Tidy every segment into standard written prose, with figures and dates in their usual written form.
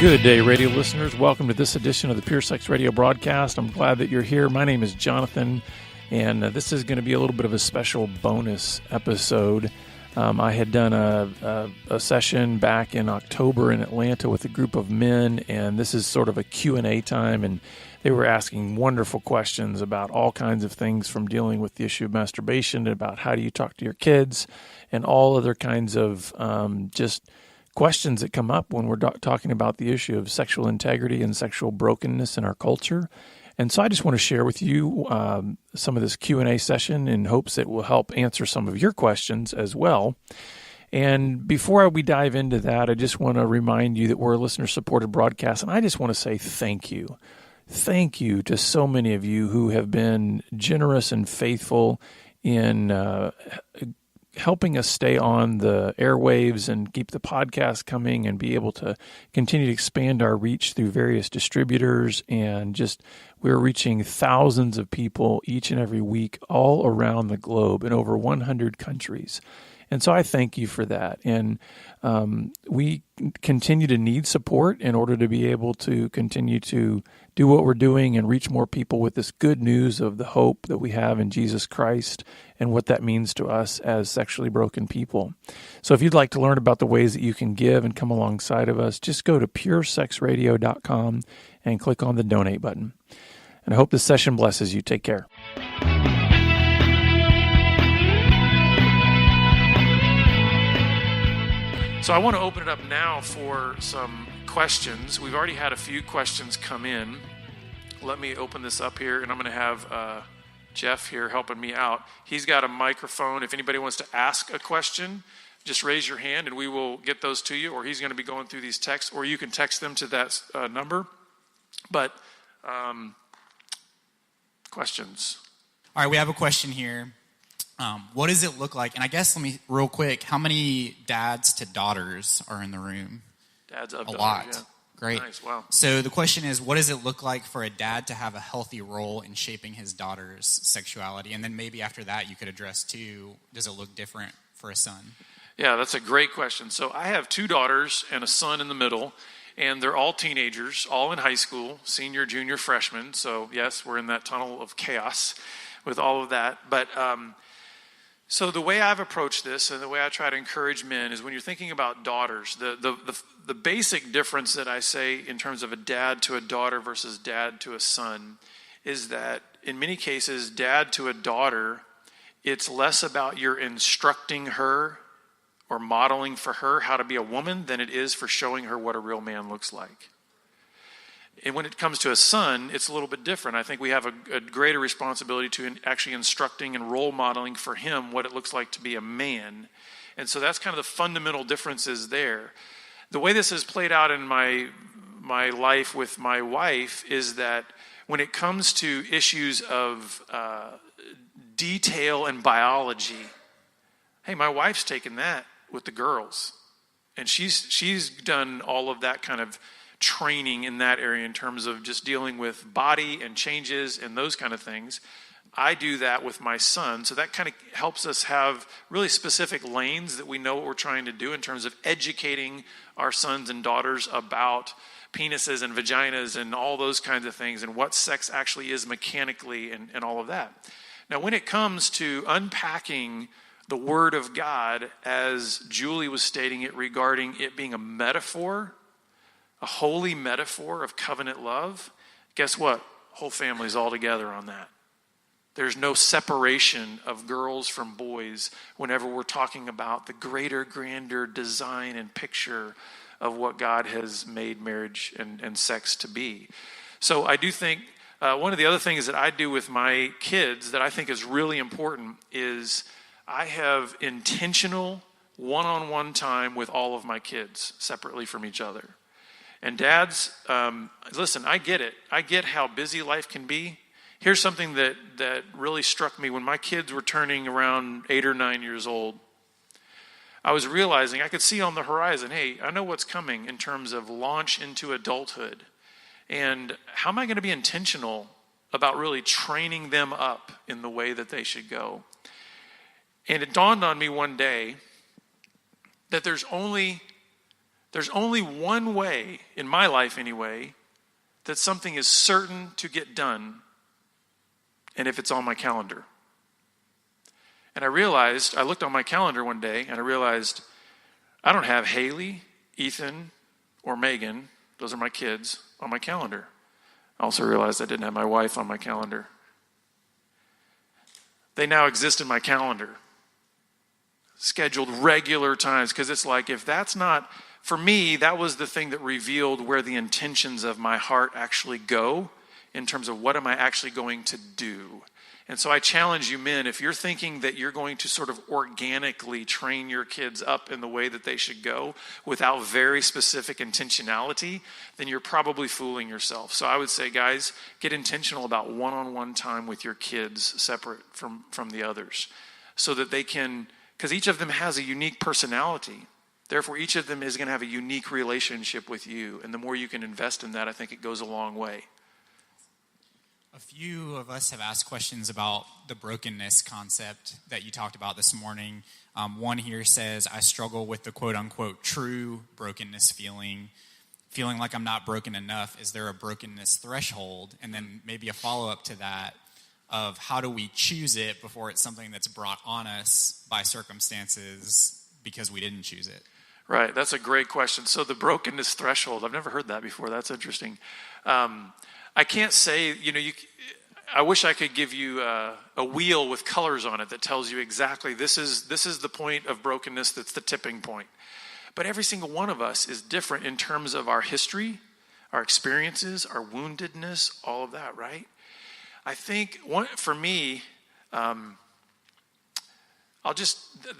Good day, radio listeners. Welcome to this edition of the Pure Sex Radio broadcast. I'm glad that you're here. My name is Jonathan, and this is going to be a little bit of a special bonus episode. I had done a session back in October in Atlanta with a group of men, and this is sort of a Q&A time, and they were asking wonderful questions about all kinds of things, from dealing with the issue of masturbation to about how do you talk to your kids and all other kinds of just questions that come up when we're talking about the issue of sexual integrity and sexual brokenness in our culture. And so I just want to share with you some of this Q&A session in hopes it will help answer some of your questions as well. And before we dive into that, I just want to remind you that we're a listener-supported broadcast, and I just want to say thank you. Thank you to so many of you who have been generous and faithful in helping us stay on the airwaves and keep the podcast coming and be able to continue to expand our reach through various distributors. And just, we're reaching thousands of people each and every week all around the globe in over 100 countries. And so I thank you for that. And we continue to need support in order to be able to continue to do what we're doing and reach more people with this good news of the hope that we have in Jesus Christ and what that means to us as sexually broken people. So if you'd like to learn about the ways that you can give and come alongside of us, just go to puresexradio.com and click on the donate button. And I hope this session blesses you. Take care. So I want to open it up now for some questions. We've already had a few questions come in. Let me open this up here, and I'm going to have Jeff here helping me out. He's got a microphone. If anybody wants to ask a question, just raise your hand, and we will get those to you, or he's going to be going through these texts, or you can text them to that number. But questions. All right, we have a question here. What does it look like? And I guess, real quick, how many dads to daughters are in the room? Dads of daughters, lot. Yeah. Great. Nice, wow. So the question is, what does it look like for a dad to have a healthy role in shaping his daughter's sexuality? And then maybe after that, you could address, too, does it look different for a son? Yeah, that's a great question. So I have two daughters and a son in the middle, and they're all teenagers, all in high school, senior, junior, freshman. So, yes, we're in that tunnel of chaos with all of that. But so the way I've approached this and the way I try to encourage men is when you're thinking about daughters, the basic difference that I say in terms of a dad to a daughter versus dad to a son is that in many cases, dad to a daughter, it's less about your instructing her or modeling for her how to be a woman than it is for showing her what a real man looks like. And when it comes to a son, it's a little bit different. I think we have a greater responsibility to actually instructing and role modeling for him what it looks like to be a man. And so that's kind of the fundamental differences there. The way this has played out in my life with my wife is that when it comes to issues of detail and biology, hey, my wife's taken that with the girls. And she's done all of that kind of training in that area in terms of just dealing with body and changes and those kind of things. I do that with my son. So that kind of helps us have really specific lanes that we know what we're trying to do in terms of educating our sons and daughters about penises and vaginas and all those kinds of things and what sex actually is mechanically and all of that. Now, when it comes to unpacking the Word of God, as Julie was stating it regarding it being a metaphor, a holy metaphor of covenant love, guess what? Whole family's all together on that. There's no separation of girls from boys whenever we're talking about the greater, grander design and picture of what God has made marriage and sex to be. So I do think one of the other things that I do with my kids that I think is really important is I have intentional one-on-one time with all of my kids separately from each other. And dads, listen, I get it. I get how busy life can be. Here's something that really struck me when my kids were turning around 8 or 9 years old. I was realizing, I could see on the horizon, hey, I know what's coming in terms of launch into adulthood. And how am I going to be intentional about really training them up in the way that they should go? And it dawned on me one day that there's only There's only one way, in my life anyway, that something is certain to get done, and if it's on my calendar. And I looked on my calendar one day, and I realized I don't have Haley, Ethan, or Megan, those are my kids, on my calendar. I also realized I didn't have my wife on my calendar. They now exist in my calendar. Scheduled regular times, because it's like, if that's not, for me, that was the thing that revealed where the intentions of my heart actually go in terms of what am I actually going to do. And so I challenge you men, if you're thinking that you're going to sort of organically train your kids up in the way that they should go without very specific intentionality, then you're probably fooling yourself. So I would say, guys, get intentional about one-on-one time with your kids separate from the others so that they can, because each of them has a unique personality. Therefore, each of them is going to have a unique relationship with you. And the more you can invest in that, I think it goes a long way. A few of us have asked questions about the brokenness concept that you talked about this morning. One here says, I struggle with the quote-unquote true brokenness feeling like I'm not broken enough. Is there a brokenness threshold? And then maybe a follow-up to that of how do we choose it before it's something that's brought on us by circumstances because we didn't choose it? Right, that's a great question. So the brokenness threshold, I've never heard that before. That's interesting. I can't say, I wish I could give you a wheel with colors on it that tells you exactly this is the point of brokenness that's the tipping point. But every single one of us is different in terms of our history, our experiences, our woundedness, all of that, right? I think for me,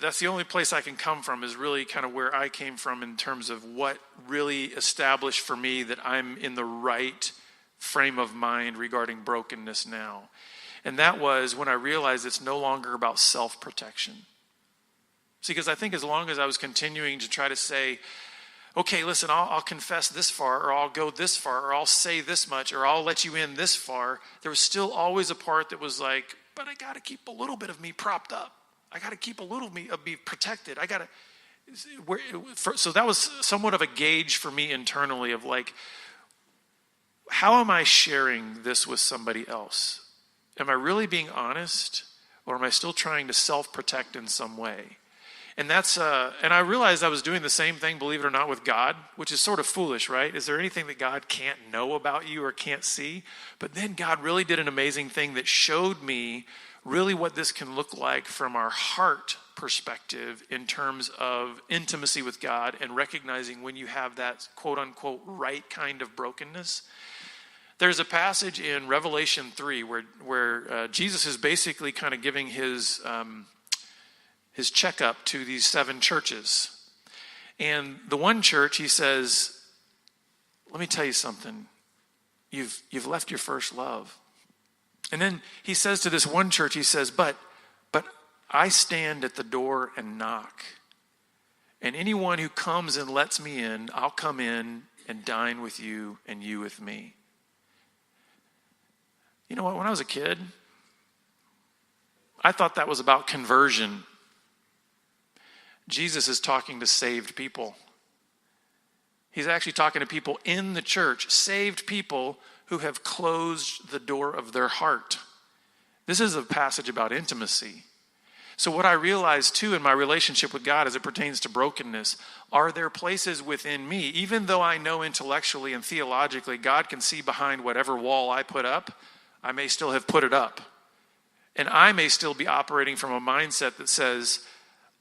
that's the only place I can come from is really kind of where I came from in terms of what really established for me that I'm in the right frame of mind regarding brokenness now. And that was when I realized it's no longer about self-protection. See, because I think as long as I was continuing to try to say, okay, listen, I'll confess this far, or I'll go this far, or I'll say this much, or I'll let you in this far, there was still always a part that was like, but I got to keep a little bit of me propped up. I got to keep a little of me protected. So that was somewhat of a gauge for me internally of like, how am I sharing this with somebody else? Am I really being honest, or am I still trying to self-protect in some way? And and I realized I was doing the same thing, believe it or not, with God, which is sort of foolish, right? Is there anything that God can't know about you or can't see? But then God really did an amazing thing that showed me really what this can look like from our heart perspective in terms of intimacy with God and recognizing when you have that quote-unquote right kind of brokenness. There's a passage in Revelation 3 where Jesus is basically kind of giving his checkup to these 7 churches. And the one church, he says, let me tell you something. You've left your first love. And then he says to this one church, he says, but I stand at the door and knock. And anyone who comes and lets me in, I'll come in and dine with you and you with me. You know what? When I was a kid, I thought that was about conversion. Jesus is talking to saved people. He's actually talking to people in the church, saved people who have closed the door of their heart. This is a passage about intimacy. So what I realized too in my relationship with God as it pertains to brokenness, are there places within me, even though I know intellectually and theologically God can see behind whatever wall I put up, I may still have put it up. And I may still be operating from a mindset that says,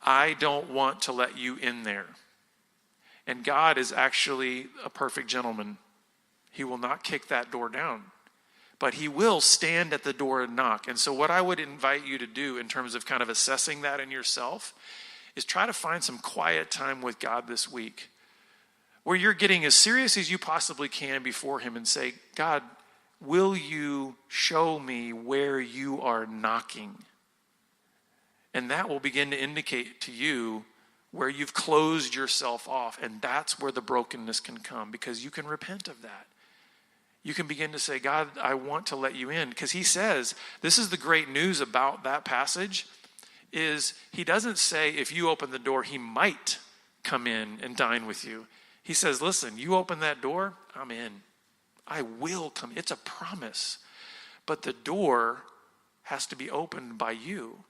I don't want to let you in there. And God is actually a perfect gentleman. He will not kick that door down. But he will stand at the door and knock. And so what I would invite you to do in terms of kind of assessing that in yourself is try to find some quiet time with God this week where you're getting as serious as you possibly can before him and say, God, will you show me where you are knocking? And that will begin to indicate to you where you've closed yourself off. And that's where the brokenness can come, because you can repent of that. You can begin to say, God, I want to let you in. Because he says, this is the great news about that passage, is he doesn't say if you open the door, he might come in and dine with you. He says, listen, you open that door, I'm in. I will come. It's a promise. But the door has to be opened by you.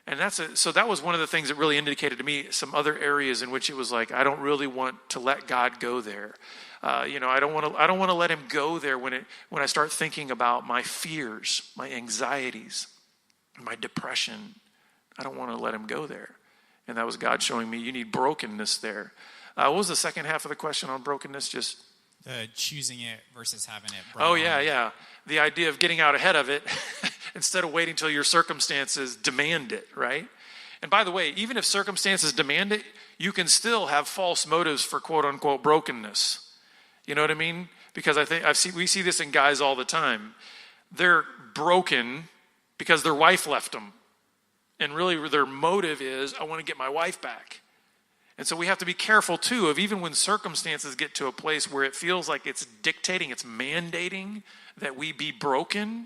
And so that was one of the things that really indicated to me some other areas in which it was like, I don't really want to let God go there. I don't want to let him go there when I start thinking about my fears, my anxieties, my depression. I don't want to let him go there. And that was God showing me you need brokenness there. What was the second half of the question on brokenness? Just choosing it versus having it brought Oh, on. yeah. The idea of getting out ahead of it instead of waiting till your circumstances demand it, right? And by the way, even if circumstances demand it, you can still have false motives for quote-unquote brokenness. You know what I mean? Because we see this in guys all the time. They're broken because their wife left them. And really their motive is, I want to get my wife back. And so we have to be careful, too, of even when circumstances get to a place where it feels like it's dictating, it's mandating that we be broken,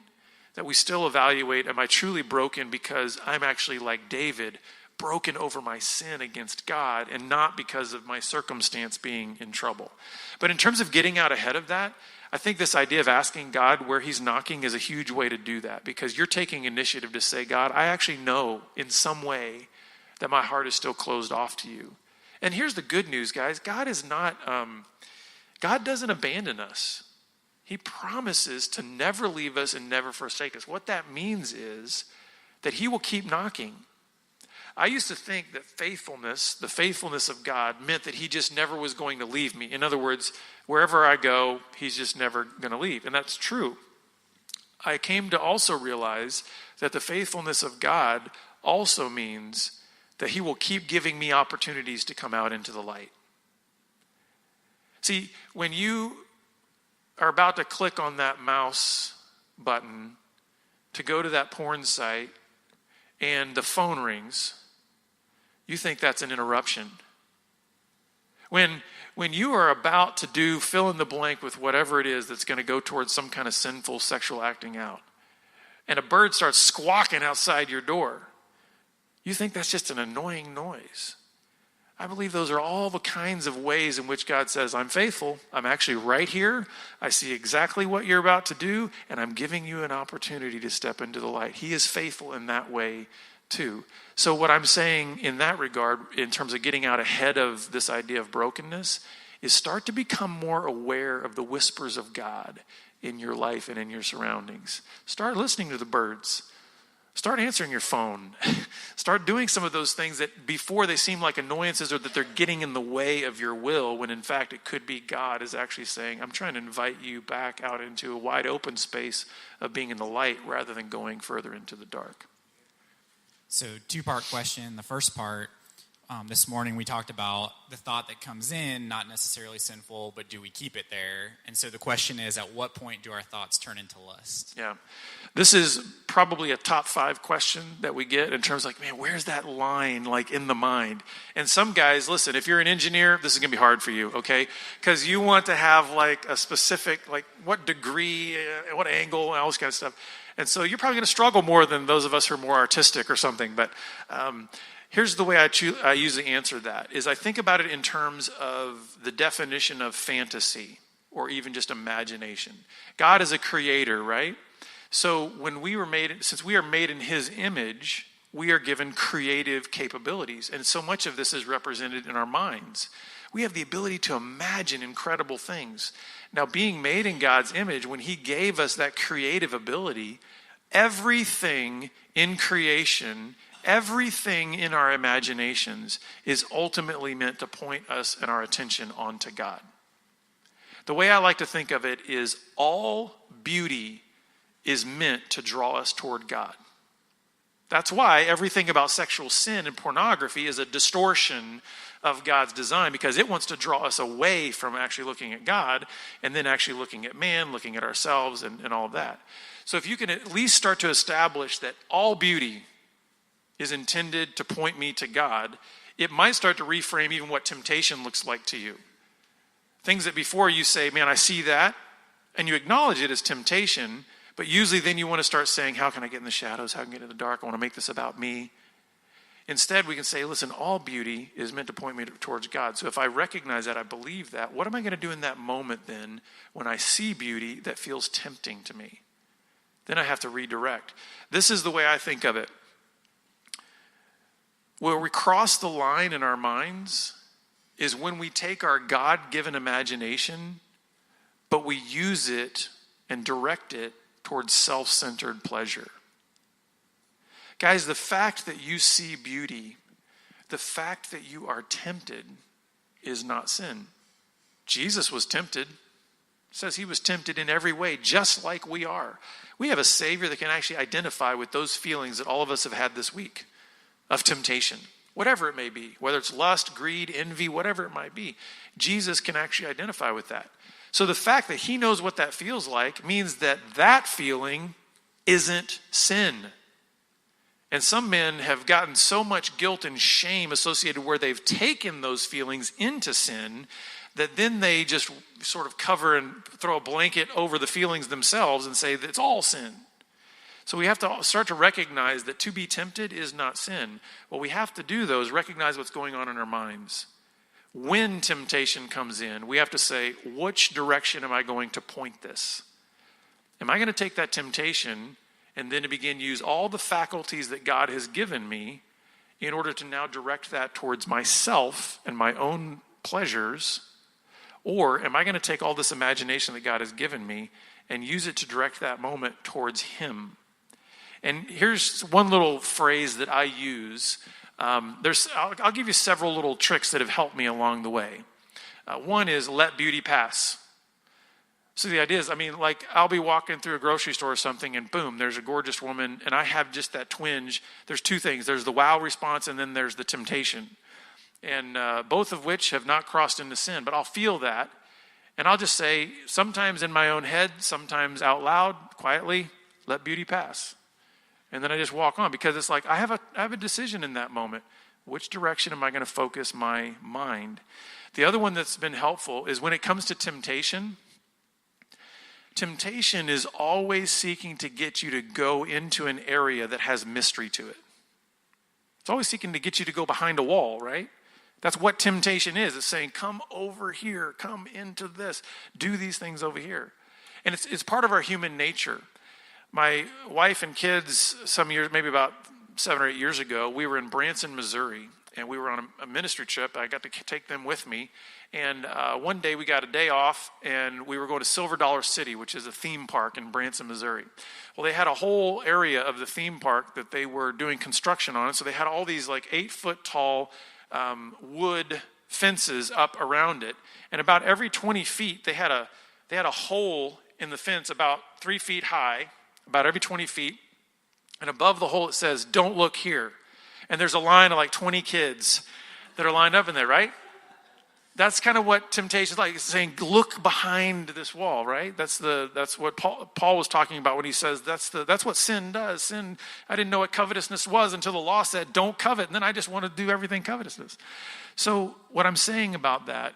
that we still evaluate, am I truly broken because I'm actually like David, broken over my sin against God and not because of my circumstance being in trouble. But in terms of getting out ahead of that, I think this idea of asking God where he's knocking is a huge way to do that, because you're taking initiative to say, God, I actually know in some way that my heart is still closed off to you. And here's the good news, guys. God doesn't abandon us. He promises to never leave us and never forsake us. What that means is that he will keep knocking. I used to think that the faithfulness of God, meant that he just never was going to leave me. In other words, wherever I go, he's just never going to leave. And that's true. I came to also realize that the faithfulness of God also means that he will keep giving me opportunities to come out into the light. See, when you are about to click on that mouse button to go to that porn site and the phone rings, you think that's an interruption. When you are about to do fill in the blank with whatever it is that's going to go towards some kind of sinful sexual acting out, and a bird starts squawking outside your door, you think that's just an annoying noise. I believe those are all the kinds of ways in which God says, I'm faithful. I'm actually right here. I see exactly what you're about to do, and I'm giving you an opportunity to step into the light. He is faithful in that way too. So what I'm saying in that regard, in terms of getting out ahead of this idea of brokenness, is start to become more aware of the whispers of God in your life and in your surroundings. Start listening to the birds. Start answering your phone. Start doing some of those things that before they seem like annoyances or that they're getting in the way of your will, when in fact it could be God is actually saying, I'm trying to invite you back out into a wide open space of being in the light rather than going further into the dark. So, two-part question. The first part, this morning we talked about the thought that comes in, not necessarily sinful, but do we keep it there? And so the question is, at what point do our thoughts turn into lust? Yeah. This is probably a top 5 question that we get in terms of like, man, where's that line like in the mind? And some guys, listen, if you're an engineer, this is going to be hard for you, okay? Because you want to have like a specific, like what degree, what angle, and all this kind of stuff. And so you're probably going to struggle more than those of us who are more artistic or something. But here's the way I usually answer that, is I think about it in terms of the definition of fantasy or even just imagination. God is a creator, right? So since we are made in his image, we are given creative capabilities. And so much of this is represented in our minds. We have the ability to imagine incredible things. Now, being made in God's image, when he gave us that creative ability, everything in creation, everything in our imaginations is ultimately meant to point us and our attention onto God. The way I like to think of it is all beauty is meant to draw us toward God. That's why everything about sexual sin and pornography is a distortion of God's design, because it wants to draw us away from actually looking at God and then actually looking at man, looking at ourselves and all of that. So if you can at least start to establish that all beauty is intended to point me to God, it might start to reframe even what temptation looks like to you. Things that before you say, man, I see that, and you acknowledge it as temptation, but usually then you want to start saying, how can I get in the shadows? How can I get in the dark? I want to make this about me. Instead, we can say, listen, all beauty is meant to point me towards God. So if I recognize that, I believe that, what am I going to do in that moment then when I see beauty that feels tempting to me? Then I have to redirect. This is the way I think of it. Where we cross the line in our minds is when we take our God-given imagination, but we use it and direct it towards self-centered pleasure. Guys, the fact that you see beauty, the fact that you are tempted is not sin. Jesus was tempted. It says he was tempted in every way, just like we are. We have a Savior that can actually identify with those feelings that all of us have had this week of temptation, whatever it may be, whether it's lust, greed, envy, whatever it might be. Jesus can actually identify with that. So the fact that he knows what that feels like means that that feeling isn't sin. And some men have gotten so much guilt and shame associated where they've taken those feelings into sin that then they just sort of cover and throw a blanket over the feelings themselves and say that it's all sin. So we have to start to recognize that to be tempted is not sin. What we have to do, though, is recognize what's going on in our minds. When temptation comes in, we have to say, which direction am I going to point this? Am I going to take that temptation and then to begin to use all the faculties that God has given me in order to now direct that towards myself and my own pleasures? Or am I going to take all this imagination that God has given me and use it to direct that moment towards him? And here's one little phrase that I use. I'll give you several little tricks that have helped me along the way. One is let beauty pass. So the idea is, I'll be walking through a grocery store or something and boom, there's a gorgeous woman and I have just that twinge. There's two things. There's the wow response and then there's the temptation. And both of which have not crossed into sin. But I'll feel that and I'll just say, sometimes in my own head, sometimes out loud, quietly, let beauty pass. And then I just walk on because it's like I have a decision in that moment. Which direction am I going to focus my mind? The other one that's been helpful is when it comes to temptation, temptation is always seeking to get you to go into an area that has mystery to it. It's always seeking to get you to go behind a wall, right? That's what temptation is. It's saying, come over here, come into this, do these things over here. And it's part of our human nature. My wife and kids, some years, maybe about 7 or 8 years ago, we were in Branson, Missouri, and we were on a ministry trip. I got to take them with me. And one day we got a day off, and we were going to Silver Dollar City, which is a theme park in Branson, Missouri. Well, they had a whole area of the theme park that they were doing construction on. So they had all these 8-foot tall wood fences up around it. And about every 20 feet, they had a hole in the fence about 3 feet high, about every 20 feet. And above the hole, it says, "Don't look here." And there's a line of 20 kids that are lined up in there, right? That's kind of what temptation is like. It's saying, look behind this wall, right? That's what Paul was talking about when he says that's what sin does. Sin, I didn't know what covetousness was until the law said, don't covet. And then I just want to do everything covetousness. So what I'm saying about that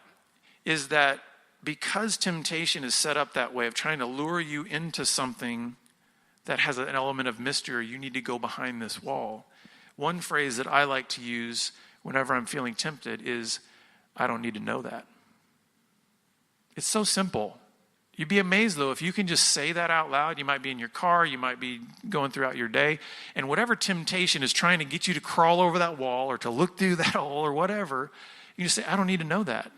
is that because temptation is set up that way of trying to lure you into something that has an element of mystery, you need to go behind this wall. One phrase that I like to use whenever I'm feeling tempted is, I don't need to know that. It's so simple. You'd be amazed, though, if you can just say that out loud. You might be in your car. You might be going throughout your day. And whatever temptation is trying to get you to crawl over that wall or to look through that hole or whatever, you just say, I don't need to know that.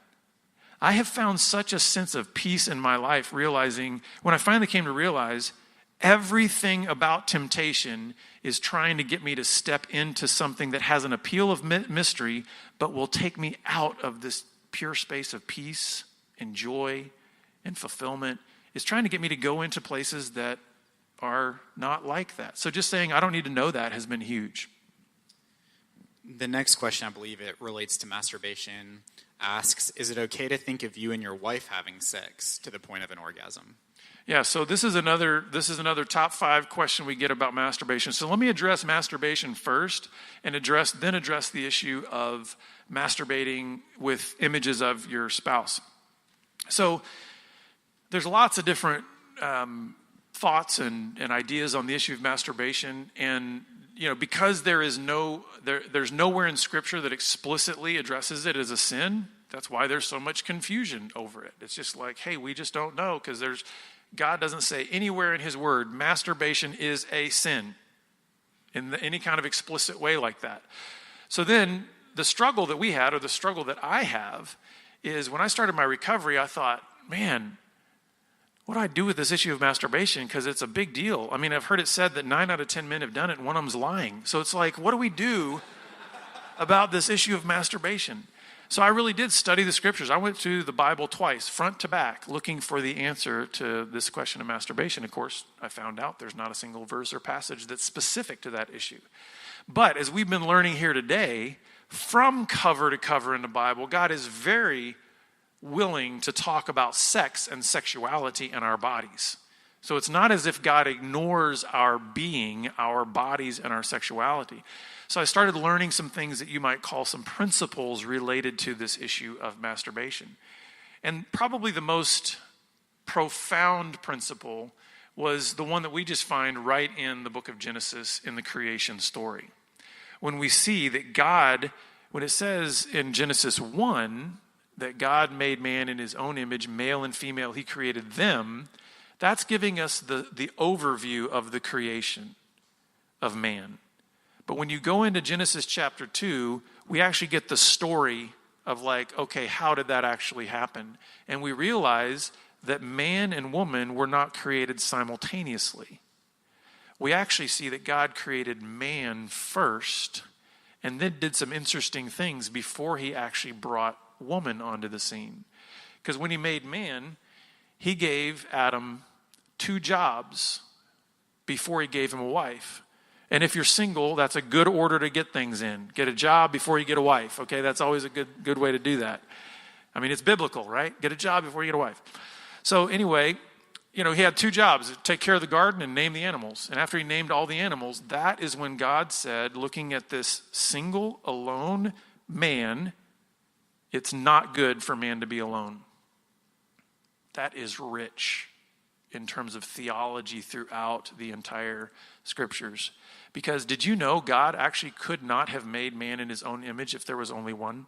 I have found such a sense of peace in my life realizing, when I finally came to realize, everything about temptation is trying to get me to step into something that has an appeal of mystery, but will take me out of this pure space of peace and joy and fulfillment. It's trying to get me to go into places that are not like that. So just saying, I don't need to know that has been huge. The next question, I believe it relates to masturbation, asks, is it okay to think of you and your wife having sex to the point of an orgasm? Yeah, so this is another top 5 question we get about masturbation. So let me address masturbation first and address the issue of masturbating with images of your spouse. So there's lots of different thoughts and ideas on the issue of masturbation. And because there's nowhere in Scripture that explicitly addresses it as a sin, that's why there's so much confusion over it. It's just like, hey, we just don't know, because God doesn't say anywhere in his word, masturbation is a sin in any kind of explicit way like that. So then the struggle that we had, or the struggle that I have, is when I started my recovery, I thought, man, what do I do with this issue of masturbation? Because it's a big deal. I mean, I've heard it said that 9 out of 10 men have done it and one of them's lying. So it's like, what do we do about this issue of masturbation? So I really did study the Scriptures. I went through the Bible twice, front to back, looking for the answer to this question of masturbation. Of course, I found out there's not a single verse or passage that's specific to that issue. But as we've been learning here today, from cover to cover in the Bible, God is very willing to talk about sex and sexuality in our bodies. So it's not as if God ignores our being, our bodies, and our sexuality. So I started learning some things that you might call some principles related to this issue of masturbation. And probably the most profound principle was the one that we just find right in the book of Genesis in the creation story. When we see that God, when it says in Genesis 1 that God made man in his own image, male and female, he created them, that's giving us the overview of the creation of man. But when you go into Genesis chapter 2, we actually get the story of like, okay, how did that actually happen? And we realize that man and woman were not created simultaneously. We actually see that God created man first and then did some interesting things before he actually brought woman onto the scene. Because when he made man, he gave Adam 2 jobs before he gave him a wife. And if you're single, that's a good order to get things in. Get a job before you get a wife, okay? That's always a good way to do that. I mean, it's biblical, right? Get a job before you get a wife. So anyway, he had 2 jobs: take care of the garden and name the animals. And after he named all the animals, that is when God said, looking at this single, alone man, it's not good for man to be alone. That is rich in terms of theology throughout the entire Scriptures. Because did you know God actually could not have made man in his own image if there was only one?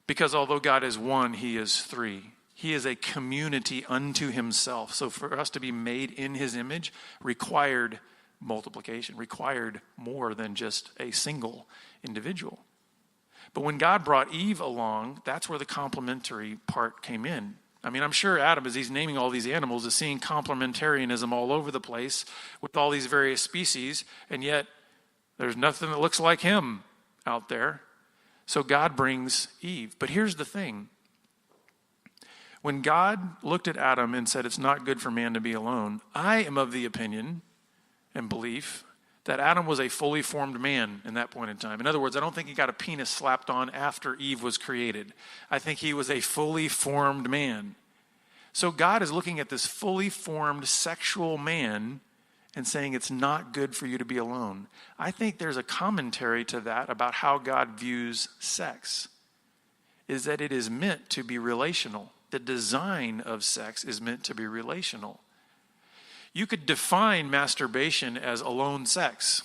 Because although God is one, he is 3. He is a community unto himself. So for us to be made in his image required multiplication, required more than just a single individual. But when God brought Eve along, that's where the complementary part came in. I mean, I'm sure Adam, as he's naming all these animals, is seeing complementarianism all over the place with all these various species, and yet there's nothing that looks like him out there. So God brings Eve. But here's the thing. When God looked at Adam and said, it's not good for man to be alone, I am of the opinion and belief that Adam was a fully formed man in that point in time. In other words, I don't think he got a penis slapped on after Eve was created. I think he was a fully formed man. So God is looking at this fully formed sexual man and saying it's not good for you to be alone. I think there's a commentary to that about how God views sex, is that it is meant to be relational. The design of sex is meant to be relational. You could define masturbation as alone sex.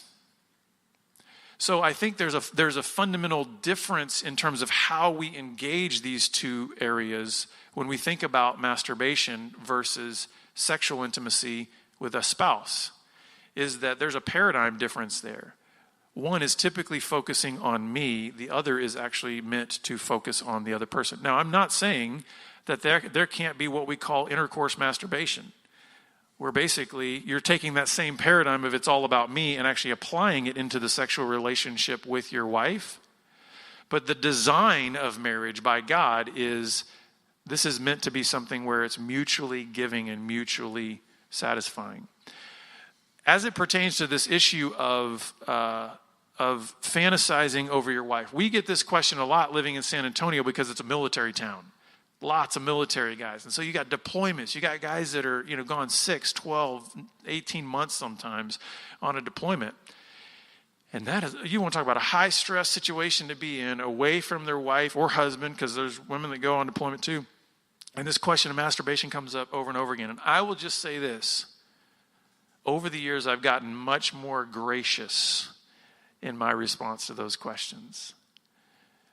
So I think there's a fundamental difference in terms of how we engage these 2 areas when we think about masturbation versus sexual intimacy with a spouse, is that there's a paradigm difference there. One is typically focusing on me. The other is actually meant to focus on the other person. Now, I'm not saying that there can't be what we call intercourse masturbation, where basically you're taking that same paradigm of it's all about me and actually applying it into the sexual relationship with your wife. But the design of marriage by God is, this is meant to be something where it's mutually giving and mutually satisfying. As it pertains to this issue of fantasizing over your wife, we get this question a lot living in San Antonio because it's a military town. Lots of military guys. And so you got deployments. You got guys that are, gone 6, 12, 18 months sometimes on a deployment. And that is, you want to talk about a high stress situation to be in, away from their wife or husband, because there's women that go on deployment too. And this question of masturbation comes up over and over again. And I will just say this. over the years, I've gotten much more gracious in my response to those questions.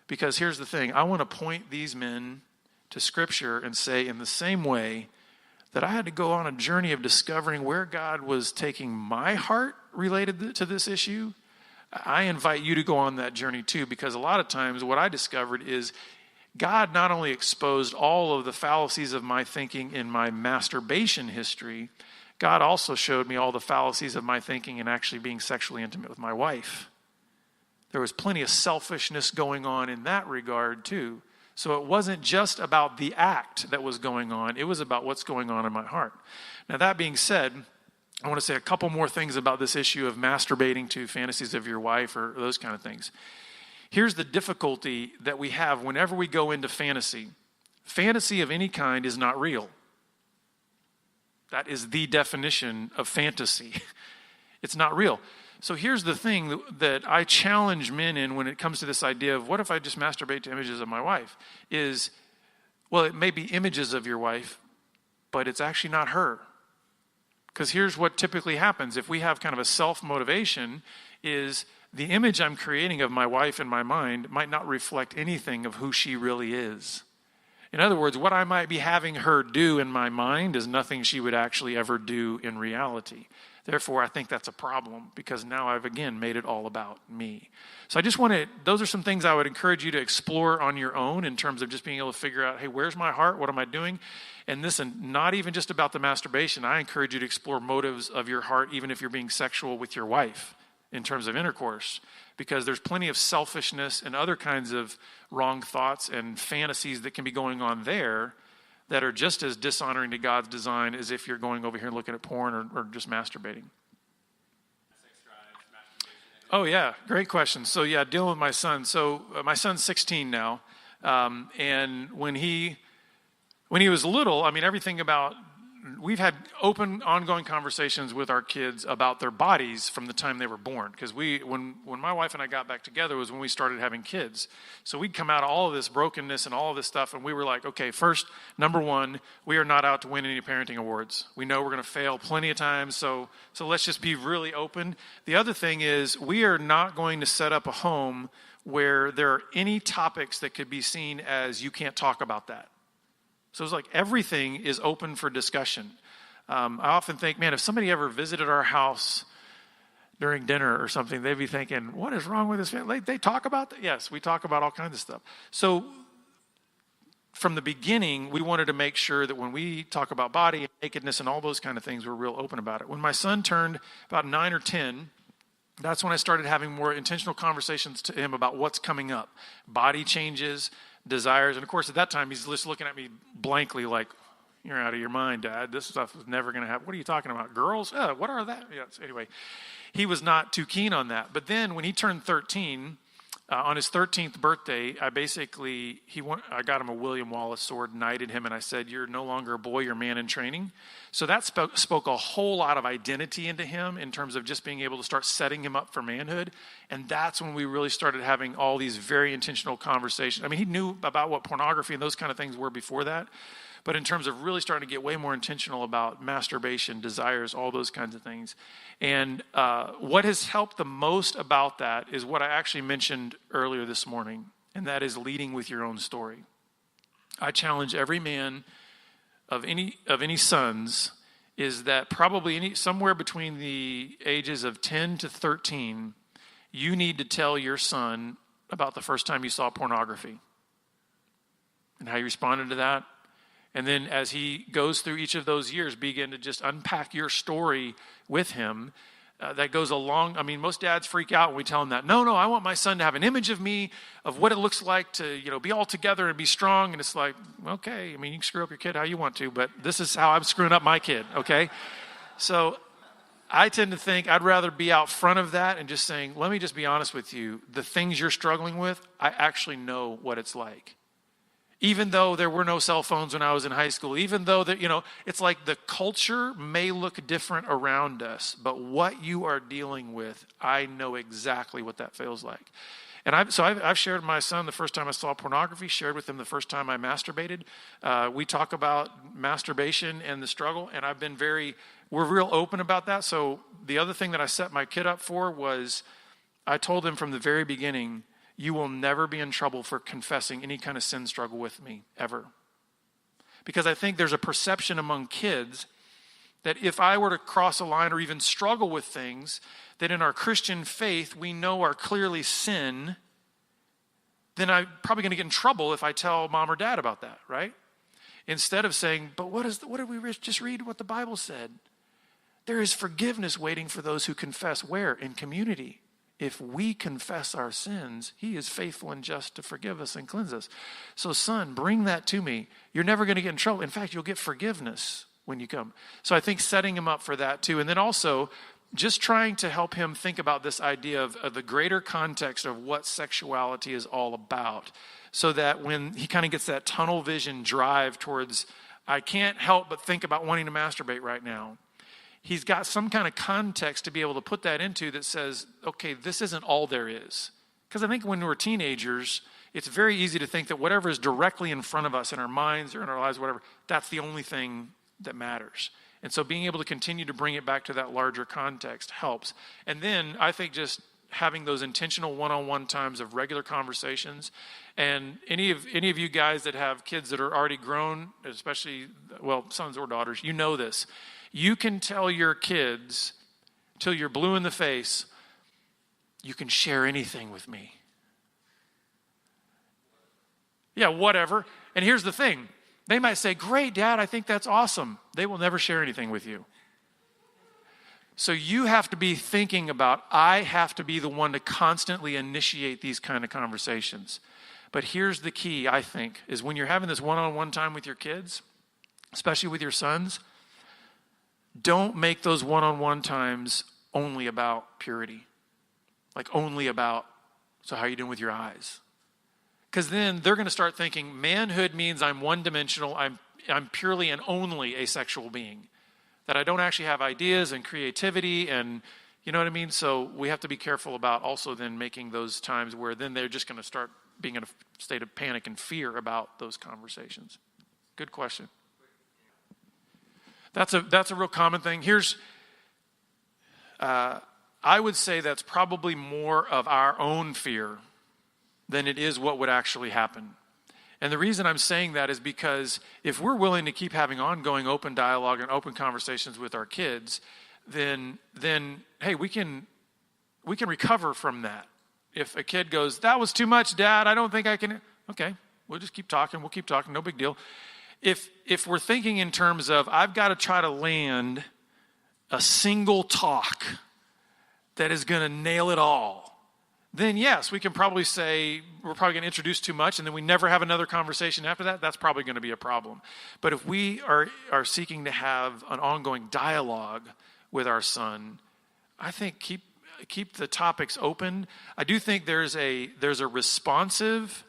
Because here's the thing, I want to point these men to Scripture and say, in the same way that I had to go on a journey of discovering where God was taking my heart related to this issue, I invite you to go on that journey too, because a lot of times what I discovered is God not only exposed all of the fallacies of my thinking in my masturbation history, God also showed me all the fallacies of my thinking in actually being sexually intimate with my wife. There was plenty of selfishness going on in that regard too. So it wasn't just about the act that was going on. It was about what's going on in my heart. Now, that being said, I want to say a couple more things about this issue of masturbating to fantasies of your wife or those kind of things. Here's the difficulty that we have whenever we go into fantasy. Fantasy of any kind is not real. That is the definition of fantasy. It's not real. So here's the thing that I challenge men in when it comes to this idea of what if I just masturbate to images of my wife is, well, it may be images of your wife, but it's actually not her. Because here's what typically happens. If we have kind of a self-motivation is the image I'm creating of my wife in my mind might not reflect anything of who she really is. In other words, what I might be having her do in my mind is nothing she would actually ever do in reality. Therefore, I think that's a problem because now I've, again, made it all about me. So I just want to, those are some things I would encourage you to explore on your own in terms of just being able to figure out, hey, where's my heart? What am I doing? And listen, not even just about the masturbation. I encourage you to explore motives of your heart, even if you're being sexual with your wife in terms of intercourse, because there's plenty of selfishness and other kinds of wrong thoughts and fantasies that can be going on there that are just as dishonoring to God's design as if you're going over here and looking at porn or just masturbating. Oh, yeah. Great question. So, yeah, dealing with my son. So, my son's 16 now. And when he was little, I mean, everything about, we've had open, ongoing conversations with our kids about their bodies from the time they were born. Because when my wife and I got back together was when we started having kids. So we'd come out of all of this brokenness and all of this stuff, and we were like, okay, first, number one, we are not out to win any parenting awards. We know we're going to fail plenty of times, so let's just be really open. The other thing is we are not going to set up a home where there are any topics that could be seen as you can't talk about that. So it's like everything is open for discussion. I often think, man, if somebody ever visited our house during dinner or something, they'd be thinking, what is wrong with this family? They talk about that? Yes, we talk about all kinds of stuff. So from the beginning, we wanted to make sure that when we talk about body and nakedness and all those kind of things, we're real open about it. When my son turned about 9 or 10, that's when I started having more intentional conversations to him about what's coming up. Body changes, desires. And of course, at that time, he's just looking at me blankly like, you're out of your mind, Dad. This stuff is never going to happen. What are you talking about? Girls? What are that? Yes. Anyway, he was not too keen on that. But then when he turned 13, on his 13th birthday, I got him a William Wallace sword, knighted him, and I said, you're no longer a boy, you're a man in training. So that spoke a whole lot of identity into him in terms of just being able to start setting him up for manhood. And that's when we really started having all these very intentional conversations. I mean, he knew about what pornography and those kind of things were before that. But in terms of really starting to get way more intentional about masturbation, desires, all those kinds of things. And what has helped the most about that is what I actually mentioned earlier this morning, and that is leading with your own story. I challenge every man of any sons is that probably somewhere between the ages of 10 to 13, you need to tell your son about the first time you saw pornography and how you responded to that. And then as he goes through each of those years, begin to just unpack your story with him. That goes along. I mean, most dads freak out when we tell them that. No, I want my son to have an image of me, of what it looks like to, be all together and be strong. And it's like, okay, I mean, you can screw up your kid how you want to, but this is how I'm screwing up my kid, okay? So I tend to think I'd rather be out front of that and just saying, let me just be honest with you. The things you're struggling with, I actually know what it's like. Even though there were no cell phones when I was in high school, even though it's like the culture may look different around us, but what you are dealing with, I know exactly what that feels like. And I've shared with my son the first time I saw pornography, shared with him the first time I masturbated. We talk about masturbation and the struggle, and I've been very we're real open about that. So the other thing that I set my kid up for was I told him from the very beginning, you will never be in trouble for confessing any kind of sin struggle with me, ever. Because I think there's a perception among kids that if I were to cross a line or even struggle with things that in our Christian faith we know are clearly sin, then I'm probably going to get in trouble if I tell mom or dad about that, right? Instead of saying, but what did we just read what the Bible said? There is forgiveness waiting for those who confess. Where? In community. If we confess our sins, he is faithful and just to forgive us and cleanse us. So son, bring that to me. You're never going to get in trouble. In fact, you'll get forgiveness when you come. So I think setting him up for that too. And then also just trying to help him think about this idea of the greater context of what sexuality is all about. So that when he kind of gets that tunnel vision drive towards, I can't help but think about wanting to masturbate right now. He's got some kind of context to be able to put that into that says, okay, this isn't all there is. Because I think when we're teenagers, it's very easy to think that whatever is directly in front of us in our minds or in our lives, whatever, that's the only thing that matters. And so being able to continue to bring it back to that larger context helps. And then I think just having those intentional one-on-one times of regular conversations. And any of you guys that have kids that are already grown, especially, well, sons or daughters, you know this. You can tell your kids till you're blue in the face, you can share anything with me. Yeah, whatever. And here's the thing. They might say, great, Dad, I think that's awesome. They will never share anything with you. So you have to be thinking about, I have to be the one to constantly initiate these kind of conversations. But here's the key, I think, is when you're having this one-on-one time with your kids, especially with your sons, don't make those one-on-one times only about purity. Like only about, so how are you doing with your eyes? Because then they're going to start thinking manhood means I'm one-dimensional, I'm purely and only a sexual being. That I don't actually have ideas and creativity and, you know what I mean? So we have to be careful about also then making those times where then they're just going to start being in a state of panic and fear about those conversations. Good question. That's a real common thing. Here's, I would say that's probably more of our own fear than it is what would actually happen. And the reason I'm saying that is because if we're willing to keep having ongoing open dialogue and open conversations with our kids, then hey, we can recover from that. If a kid goes, that was too much, Dad, I don't think I can, okay, we'll just keep talking, no big deal. If we're thinking in terms of, I've got to try to land a single talk that is going to nail it all, then yes, we can probably say we're probably going to introduce too much and then we never have another conversation after that. That's probably going to be a problem. But if we are seeking to have an ongoing dialogue with our son, I think keep the topics open. I do think there's a responsive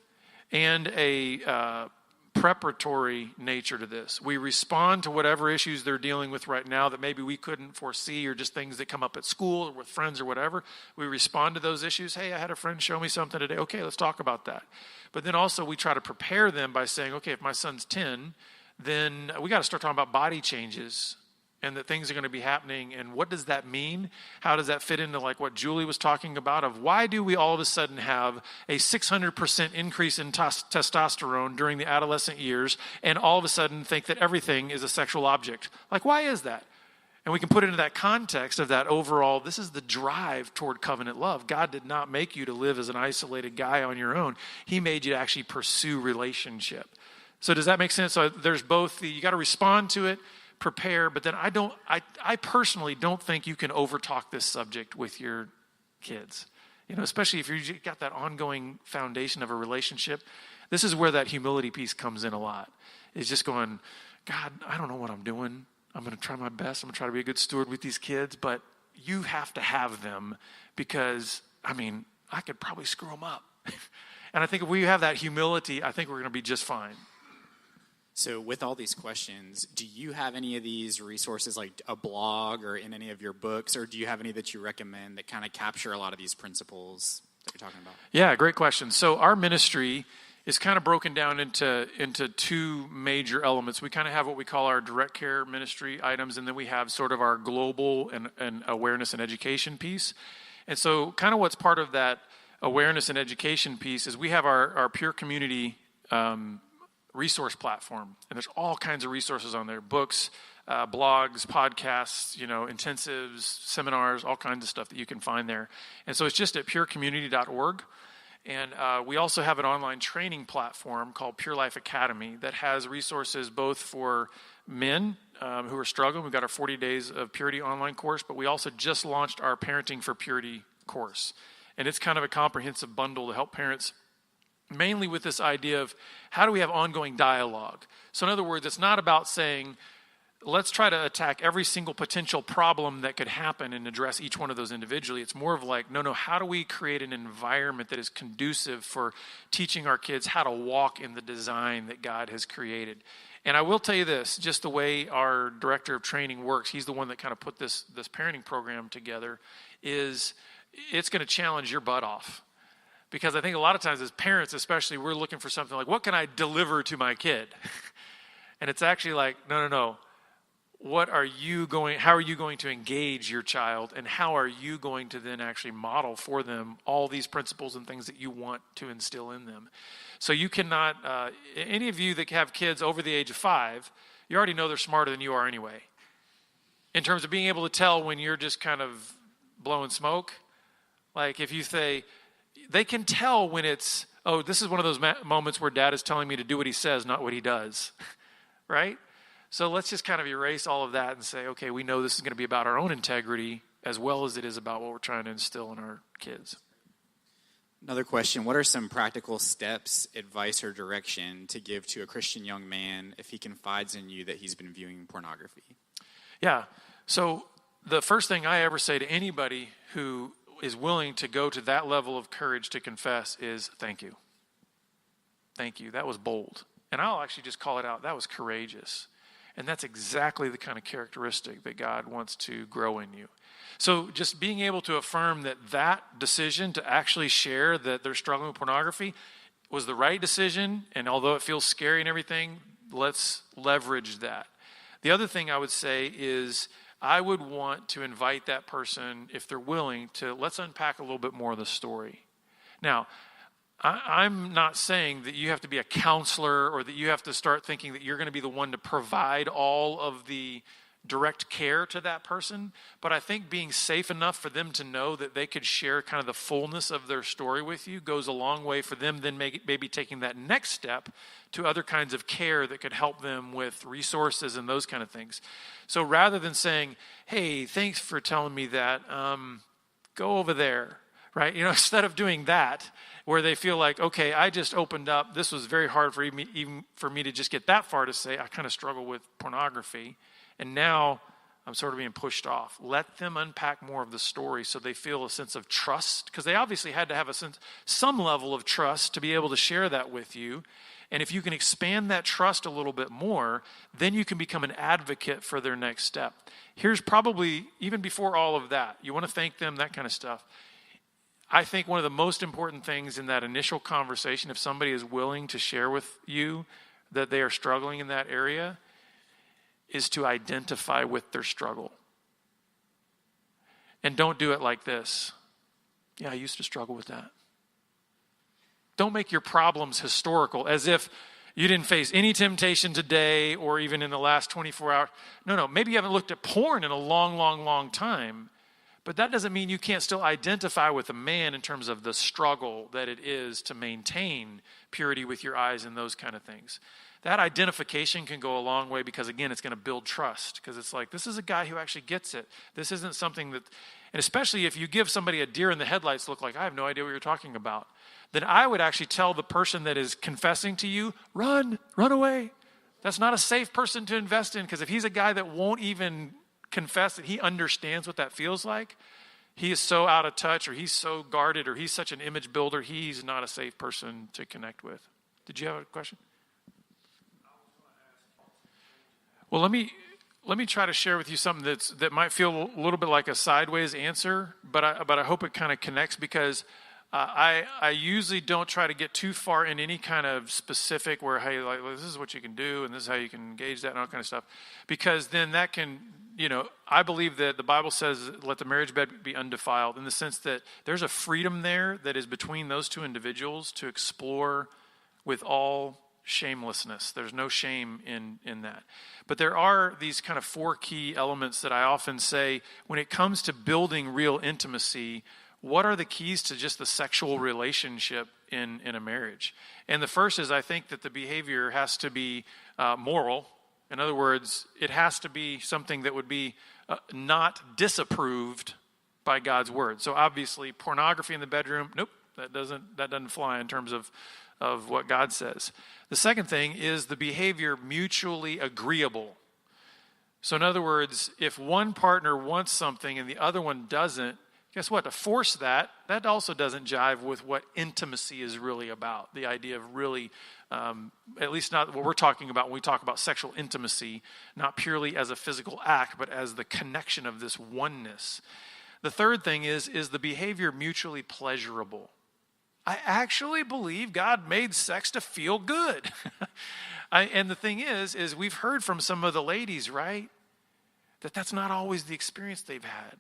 and a preparatory nature to this. We respond to whatever issues they're dealing with right now that maybe we couldn't foresee or just things that come up at school or with friends or whatever. We respond to those issues. Hey, I had a friend show me something today. Okay, let's talk about that. But then also we try to prepare them by saying, okay, if my son's 10, then we got to start talking about body changes and that things are going to be happening. And what does that mean? How does that fit into like what Julie was talking about of why do we all of a sudden have a 600% increase in testosterone during the adolescent years and all of a sudden think that everything is a sexual object? Like, why is that? And we can put it into that context of that overall, this is the drive toward covenant love. God did not make you to live as an isolated guy on your own. He made you to actually pursue relationship. So does that make sense? So there's both you got to respond to it, prepare, but then I personally don't think you can overtalk this subject with your kids. You know, especially if you've got that ongoing foundation of a relationship. This is where that humility piece comes in a lot. It's just going, God, I don't know what I'm doing. I'm going to try my best. I'm going to try to be a good steward with these kids, but you have to have them because, I mean, I could probably screw them up. And I think if we have that humility, I think we're going to be just fine. So with all these questions, do you have any of these resources like a blog or in any of your books, or do you have any that you recommend that kind of capture a lot of these principles that you're talking about? Yeah, great question. So our ministry is kind of broken down into two major elements. We kind of have what we call our direct care ministry items, and then we have sort of our global and awareness and education piece. And so kind of what's part of that awareness and education piece is we have our Pure Community resource platform. And there's all kinds of resources on there, books, blogs, podcasts, intensives, seminars, all kinds of stuff that you can find there. And so it's just at purecommunity.org. And we also have an online training platform called Pure Life Academy that has resources both for men who are struggling. We've got our 40 Days of Purity online course, but we also just launched our Parenting for Purity course. And it's kind of a comprehensive bundle to help parents, mainly with this idea of how do we have ongoing dialogue. So in other words, it's not about saying, let's try to attack every single potential problem that could happen and address each one of those individually. It's more of like, no, how do we create an environment that is conducive for teaching our kids how to walk in the design that God has created? And I will tell you this, just the way our director of training works, he's the one that kind of put this parenting program together, is it's going to challenge your butt off. Because I think a lot of times as parents especially, we're looking for something like, what can I deliver to my kid? And it's actually like, no. How are you going to engage your child, and how are you going to then actually model for them all these principles and things that you want to instill in them? So you cannot, any of you that have kids over the age of 5, you already know they're smarter than you are anyway. In terms of being able to tell when you're just kind of blowing smoke, like if you say, they can tell when it's, oh, this is one of those moments where dad is telling me to do what he says, not what he does, right? So let's just kind of erase all of that and say, okay, we know this is going to be about our own integrity as well as it is about what we're trying to instill in our kids. Another question, what are some practical steps, advice, or direction to give to a Christian young man if he confides in you that he's been viewing pornography? Yeah, so the first thing I ever say to anybody who is willing to go to that level of courage to confess is thank you. Thank you, that was bold. And I'll actually just call it out, that was courageous. And that's exactly the kind of characteristic that God wants to grow in you. So just being able to affirm that decision to actually share that they're struggling with pornography was the right decision. And although it feels scary and everything, let's leverage that. The other thing I would say is I would want to invite that person, if they're willing, to let's unpack a little bit more of the story. Now, I'm not saying that you have to be a counselor or that you have to start thinking that you're going to be the one to provide all of the direct care to that person. But I think being safe enough for them to know that they could share kind of the fullness of their story with you goes a long way for them then maybe taking that next step to other kinds of care that could help them with resources and those kind of things. So rather than saying, hey, thanks for telling me that, go over there, right? Instead of doing that, where they feel like, okay, I just opened up. This was very hard for even for me to just get that far to say, I kind of struggle with pornography. And now I'm sort of being pushed off. Let them unpack more of the story so they feel a sense of trust, because they obviously had to have some level of trust to be able to share that with you. And if you can expand that trust a little bit more, then you can become an advocate for their next step. Here's probably, even before all of that, you want to thank them, that kind of stuff. I think one of the most important things in that initial conversation, if somebody is willing to share with you that they are struggling in that area, is to identify with their struggle. And don't do it like this. Yeah, I used to struggle with that. Don't make your problems historical, as if you didn't face any temptation today or even in the last 24 hours. No, maybe you haven't looked at porn in a long time. But that doesn't mean you can't still identify with a man in terms of the struggle that it is to maintain purity with your eyes and those kind of things. That identification can go a long way because, again, it's going to build trust. Because it's like, this is a guy who actually gets it. This isn't something that, and especially if you give somebody a deer in the headlights look like, I have no idea what you're talking about, then I would actually tell the person that is confessing to you, run away. That's not a safe person to invest in, because if he's a guy that won't even confess that he understands what that feels like, he is so out of touch, or he's so guarded, or he's such an image builder, he's not a safe person to connect with. Did you have a question? Well, let me try to share with you something that might feel a little bit like a sideways answer, but I hope it kind of connects, because I usually don't try to get too far in any kind of specific where, hey, like, well, this is what you can do and this is how you can engage that and all kind of stuff. Because then that can, I believe that the Bible says, let the marriage bed be undefiled, in the sense that there's a freedom there that is between those two individuals to explore with all shamelessness. There's no shame in that. But there are these kind of 4 key elements that I often say when it comes to building real intimacy. What are the keys to just the sexual relationship in a marriage? And the first is, I think that the behavior has to be moral. In other words, it has to be something that would be not disapproved by God's word. So obviously, pornography in the bedroom, nope, that doesn't fly in terms of what God says. The second thing is the behavior mutually agreeable. So in other words, if one partner wants something and the other one doesn't, guess what? To force that also doesn't jive with what intimacy is really about. The idea of really, at least not what we're talking about when we talk about sexual intimacy, not purely as a physical act, but as the connection of this oneness. The third thing is the behavior mutually pleasurable. I actually believe God made sex to feel good. And the thing is we've heard from some of the ladies, right, that's not always the experience they've had.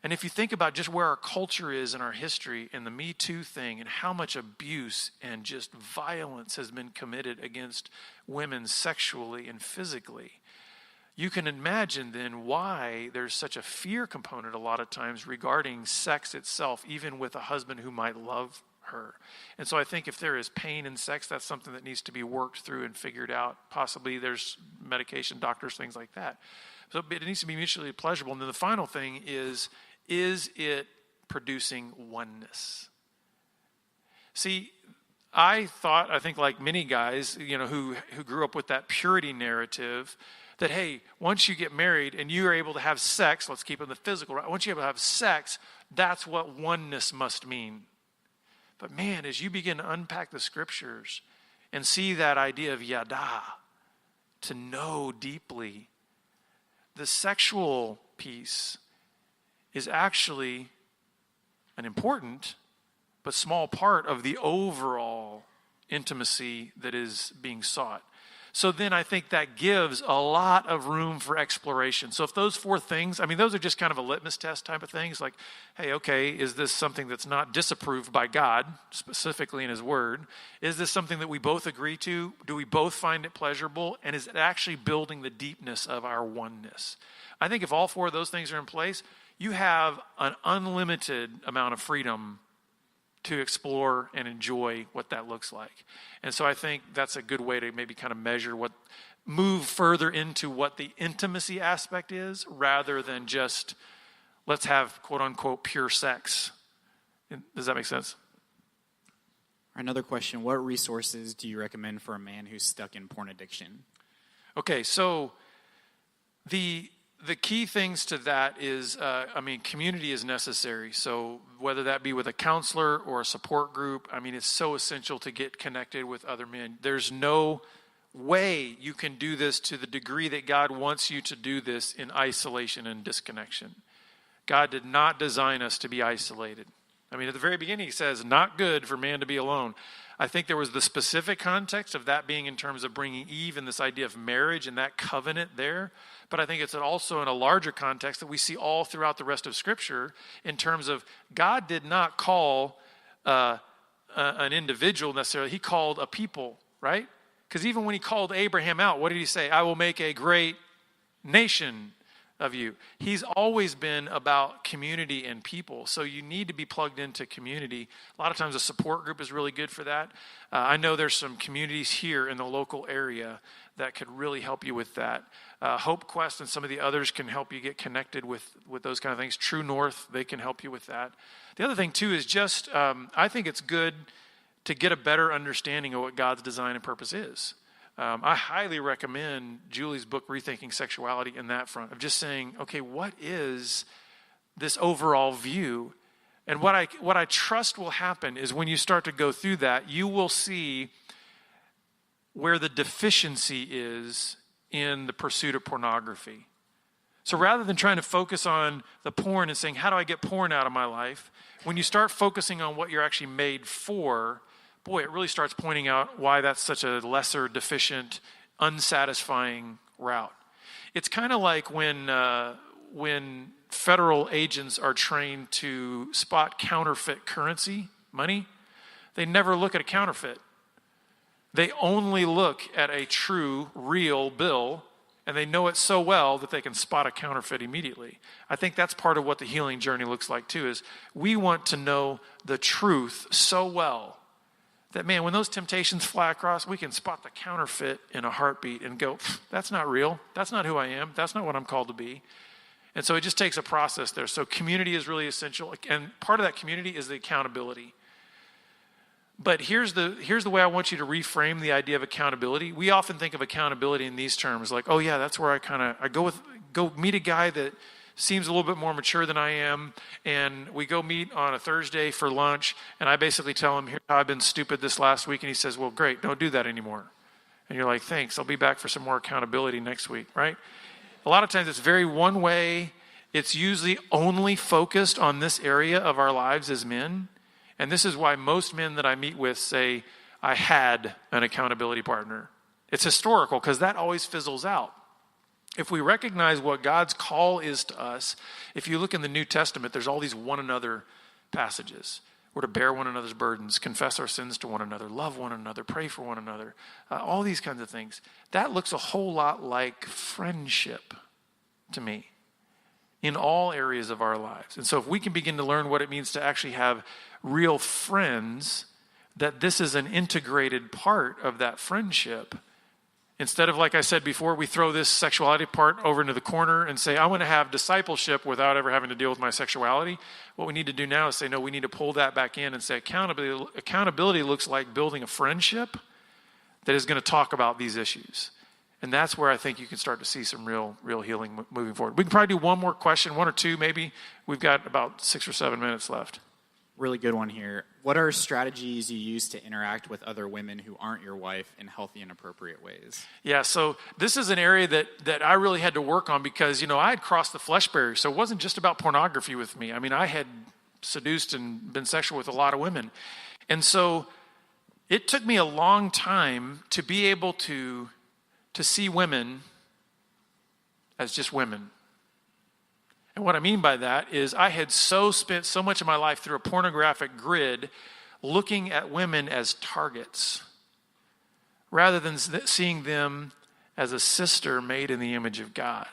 And if you think about just where our culture is in our history and the Me Too thing and how much abuse and just violence has been committed against women sexually and physically, you can imagine then why there's such a fear component a lot of times regarding sex itself, even with a husband who might love her. And so I think if there is pain in sex, that's something that needs to be worked through and figured out. Possibly there's medication, doctors, things like that. So it needs to be mutually pleasurable. And then the final thing is it producing oneness? See, I think like many guys, who grew up with that purity narrative, that, hey, once you get married and you are able to have sex, let's keep it in the physical, right? Once you're able to have sex, that's what oneness must mean. But man, as you begin to unpack the scriptures and see that idea of yada, to know deeply, the sexual piece is actually an important but small part of the overall intimacy that is being sought. So then I think that gives a lot of room for exploration. So if those 4 things, those are just kind of a litmus test type of things, like, hey, okay, is this something that's not disapproved by God, specifically in his word? Is this something that we both agree to? Do we both find it pleasurable? And is it actually building the deepness of our oneness? I think if all 4 of those things are in place, you have an unlimited amount of freedom to explore and enjoy what that looks like. And so I think that's a good way to maybe kind of move further into what the intimacy aspect is, rather than just, let's have quote unquote pure sex. Does that make sense? Another question, what resources do you recommend for a man who's stuck in porn addiction? Okay, so the key things to that is, community is necessary. So whether that be with a counselor or a support group, it's so essential to get connected with other men. There's no way you can do this to the degree that God wants you to do this in isolation and disconnection. God did not design us to be isolated. At the very beginning, he says, not good for man to be alone. I think there was the specific context of that being in terms of bringing Eve and this idea of marriage and that covenant there. But I think it's also in a larger context that we see all throughout the rest of Scripture in terms of God did not call an individual necessarily. He called a people, right? Because even when he called Abraham out, what did he say? I will make a great nation of you. He's always been about community and people. So you need to be plugged into community. A lot of times a support group is really good for that. I know there's some communities here in the local area that could really help you with that. Hope Quest and some of the others can help you get connected with those kind of things. True North, they can help you with that. The other thing too is just, I think it's good to get a better understanding of what God's design and purpose is. I highly recommend Julie's book, Rethinking Sexuality, in that front of just saying, okay, what is this overall view? And what I trust will happen is when you start to go through that, you will see where the deficiency is in the pursuit of pornography. So rather than trying to focus on the porn and saying, how do I get porn out of my life? When you start focusing on what you're actually made for, boy, it really starts pointing out why that's such a lesser, deficient, unsatisfying route. It's kind of like when federal agents are trained to spot counterfeit currency, money, they never look at a counterfeit. They only look at a true, real bill, and they know it so well that they can spot a counterfeit immediately. I think that's part of what the healing journey looks like too, is we want to know the truth so well that, man, when those temptations fly across, we can spot the counterfeit in a heartbeat and go, that's not real. That's not who I am. That's not what I'm called to be. And so it just takes a process there. So community is really essential. And part of that community is the accountability. But here's the way I want you to reframe the idea of accountability. We often think of accountability in these terms, like, oh yeah, that's where I go meet a guy that seems a little bit more mature than I am, and we go meet on a Thursday for lunch, and I basically tell him, here, I've been stupid this last week, and he says, well, great, don't do that anymore. And you're like, thanks, I'll be back for some more accountability next week, right? A lot of times it's very one way. It's usually only focused on this area of our lives as men. And this is why most men that I meet with say, I had an accountability partner. It's historical because that always fizzles out. If we recognize what God's call is to us, if you look in the New Testament, there's all these one another passages. We're to bear one another's burdens, confess our sins to one another, love one another, pray for one another, all these kinds of things. That looks a whole lot like friendship to me in all areas of our lives. And so if we can begin to learn what it means to actually have real friends, that this is an integrated part of that friendship. Instead of, like I said before, we throw this sexuality part over into the corner and say, I want to have discipleship without ever having to deal with my sexuality. What we need to do now is say, no, we need to pull that back in and say accountability looks like building a friendship that is going to talk about these issues. And that's where I think you can start to see some real healing moving forward. We can probably do one more question, one or two maybe. We've got about 6 or 7 minutes left. Really good one here. What are strategies you use to interact with other women who aren't your wife in healthy and appropriate ways? Yeah, so this is an area that I really had to work on because, I had crossed the flesh barrier. So it wasn't just about pornography with me. I mean, I had seduced and been sexual with a lot of women. And so it took me a long time to be able to see women as just women. And what I mean by that is I had spent so much of my life through a pornographic grid looking at women as targets rather than seeing them as a sister made in the image of God.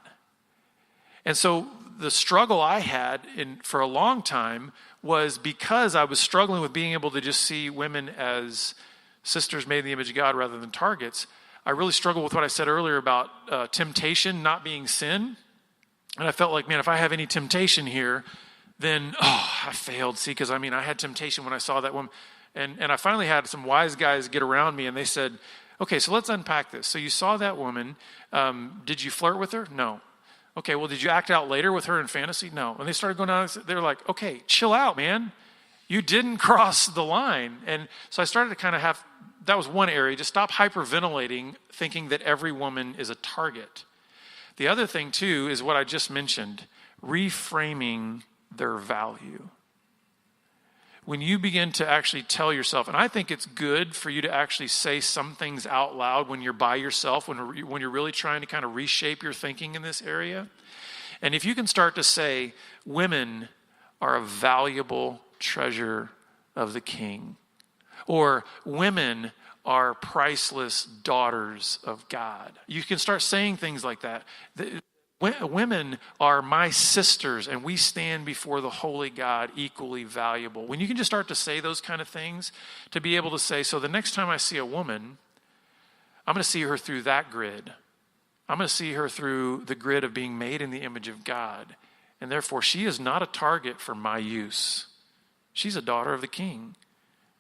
And so the struggle I had for a long time was because I was struggling with being able to just see women as sisters made in the image of God rather than targets. I really struggled with what I said earlier about temptation not being sin. And I felt like, man, if I have any temptation here, then, I failed. See, because I had temptation when I saw that woman. And I finally had some wise guys get around me and they said, okay, so let's unpack this. So you saw that woman. Did you flirt with her? No. Okay, well, did you act out later with her in fantasy? No. And they started going down, they were like, okay, chill out, man. You didn't cross the line. And so I started to kind of that was one area, just stop hyperventilating, thinking that every woman is a target. The other thing, too, is what I just mentioned, reframing their value. When you begin to actually tell yourself, and I think it's good for you to actually say some things out loud when you're by yourself, when you're really trying to kind of reshape your thinking in this area. And if you can start to say, women are a valuable treasure of the King, or women are priceless daughters of God. You can start saying things like that. Women are my sisters, and we stand before the holy God equally valuable. When you can just start to say those kind of things, to be able to say, so the next time I see a woman, I'm going to see her through that grid. I'm going to see her through the grid of being made in the image of God. And therefore, she is not a target for my use. She's a daughter of the King.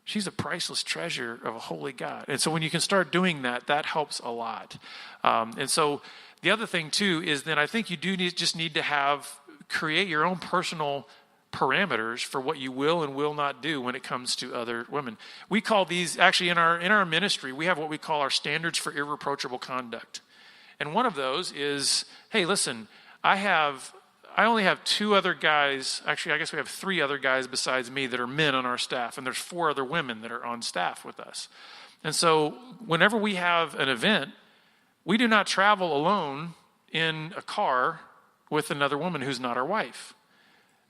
She's a priceless treasure of a holy God. And so when you can start doing that, that helps a lot. And so the other thing, too, is that I think you just need to create your own personal parameters for what you will and will not do when it comes to other women. We call these, actually in our ministry, we have what we call our standards for irreproachable conduct. And one of those is, hey, listen, I only have 2 other guys. Actually, I guess we have 3 other guys besides me that are men on our staff, and there's 4 other women that are on staff with us. And so whenever we have an event, we do not travel alone in a car with another woman who's not our wife.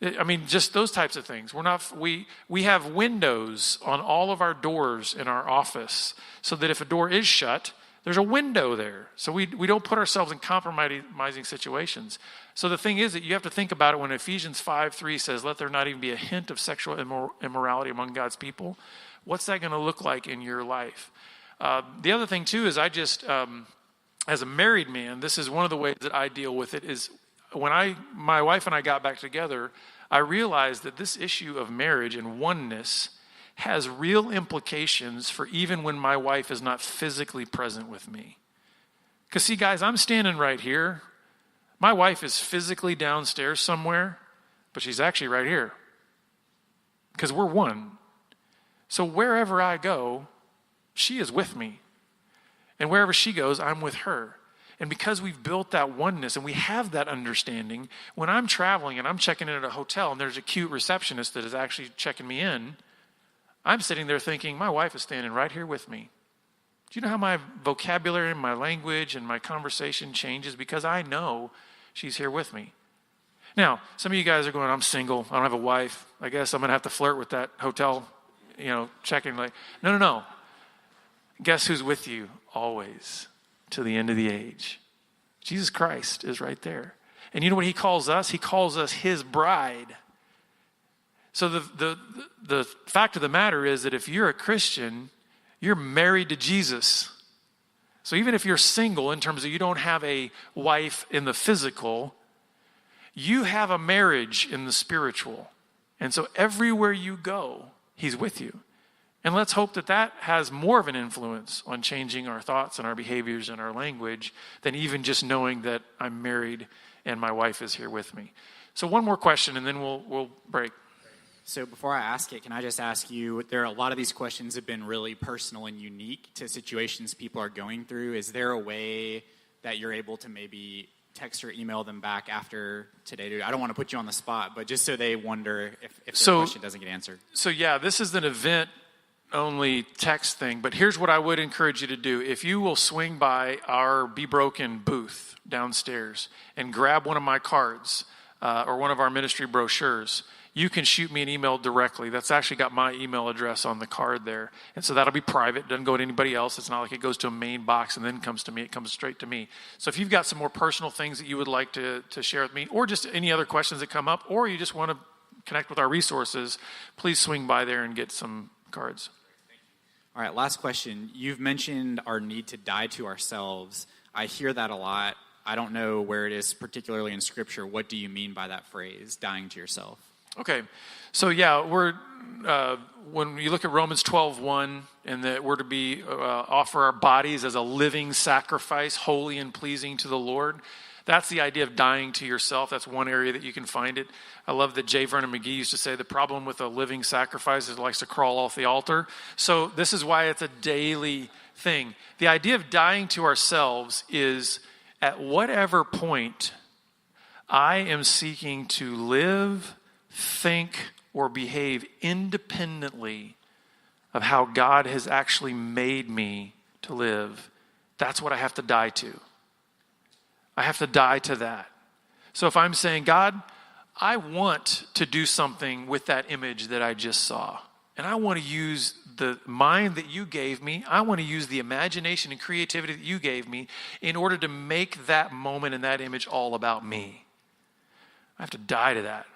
I mean, just those types of things. We have windows on all of our doors in our office so that if a door is shut, there's a window there. So we don't put ourselves in compromising situations. So the thing is that you have to think about it when Ephesians 5:3 says, let there not even be a hint of sexual immorality among God's people. What's that going to look like in your life? The other thing too is as a married man, this is one of the ways that I deal with it is when my wife and I got back together, I realized that this issue of marriage and oneness has real implications for even when my wife is not physically present with me. Because see, guys, I'm standing right here. My wife is physically downstairs somewhere, but she's actually right here. Because we're one. So wherever I go, she is with me. And wherever she goes, I'm with her. And because we've built that oneness and we have that understanding, when I'm traveling and I'm checking in at a hotel and there's a cute receptionist that is actually checking me in, I'm sitting there thinking, my wife is standing right here with me. Do you know how my vocabulary and my language and my conversation changes? Because I know she's here with me. Now, some of you guys are going, I'm single, I don't have a wife. I guess I'm going to have to flirt with that hotel, checking. Like, no. Guess who's with you always to the end of the age? Jesus Christ is right there. And you know what he calls us? He calls us his bride. So the fact of the matter is that if you're a Christian, you're married to Jesus. So even if you're single in terms of you don't have a wife in the physical, you have a marriage in the spiritual. And so everywhere you go, he's with you. And let's hope that has more of an influence on changing our thoughts and our behaviors and our language than even just knowing that I'm married and my wife is here with me. So one more question and then we'll break. So before I ask it, can I just ask you, a lot of these questions have been really personal and unique to situations people are going through. Is there a way that you're able to maybe text or email them back after today? I don't want to put you on the spot, but just so they wonder if their question doesn't get answered. So yeah, this is an event only text thing, but here's what I would encourage you to do. If you will swing by our Be Broken booth downstairs and grab one of my cards or one of our ministry brochures, you can shoot me an email directly. That's actually got my email address on the card there. And so that'll be private. It doesn't go to anybody else. It's not like it goes to a main box and then comes to me. It comes straight to me. So if you've got some more personal things that you would like to share with me, or just any other questions that come up, or you just want to connect with our resources, please swing by there and get some cards. All right, last question. You've mentioned our need to die to ourselves. I hear that a lot. I don't know where it is particularly in Scripture. What do you mean by that phrase, dying to yourself? Okay, so yeah, when you look at Romans 12:1, and that we're to offer our bodies as a living sacrifice, holy and pleasing to the Lord. That's the idea of dying to yourself. That's one area that you can find it. I love that J. Vernon McGee used to say the problem with a living sacrifice is it likes to crawl off the altar. So this is why it's a daily thing. The idea of dying to ourselves is at whatever point I am seeking to live, think, or behave independently of how God has actually made me to live, that's what I have to die to. I have to die to that. So if I'm saying, God, I want to do something with that image that I just saw, and I want to use the mind that you gave me, I want to use the imagination and creativity that you gave me in order to make that moment and that image all about me. I have to die to that.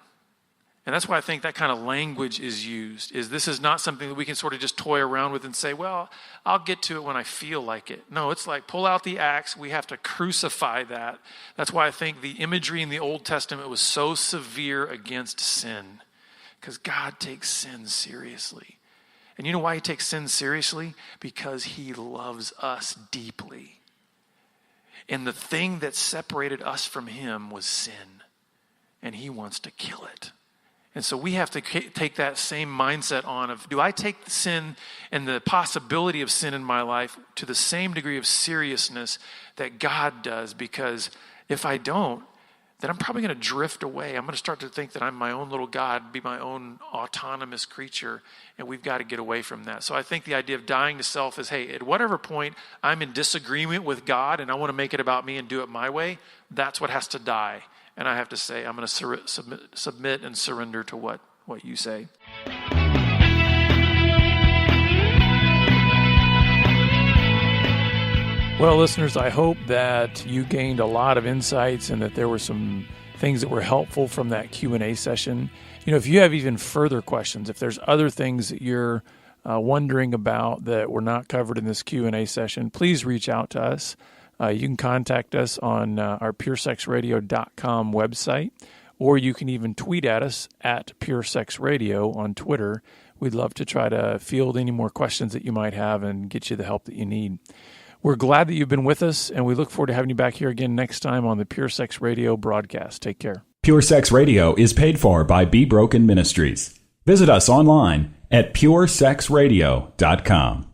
And that's why I think that kind of language is used, is this is not something that we can sort of just toy around with and say, well, I'll get to it when I feel like it. No, it's like pull out the axe. We have to crucify that. That's why I think the imagery in the Old Testament was so severe against sin, because God takes sin seriously. And you know why he takes sin seriously? Because he loves us deeply. And the thing that separated us from him was sin, and he wants to kill it. And so we have to take that same mindset on of, do I take sin and the possibility of sin in my life to the same degree of seriousness that God does? Because if I don't, then I'm probably going to drift away. I'm going to start to think that I'm my own little God, be my own autonomous creature, and we've got to get away from that. So I think the idea of dying to self is, hey, at whatever point I'm in disagreement with God and I want to make it about me and do it my way, that's what has to die. And I have to say, I'm going to submit and surrender to what you say. Well, listeners, I hope that you gained a lot of insights and that there were some things that were helpful from that Q&A session. If you have even further questions, if there's other things that you're wondering about that were not covered in this Q&A session, please reach out to us. You can contact us on our puresexradio.com website, or you can even tweet at us at puresexradio on Twitter. We'd love to try to field any more questions that you might have and get you the help that you need. We're glad that you've been with us, and we look forward to having you back here again next time on the Pure Sex Radio broadcast. Take care. Pure Sex Radio is paid for by Be Broken Ministries. Visit us online at puresexradio.com.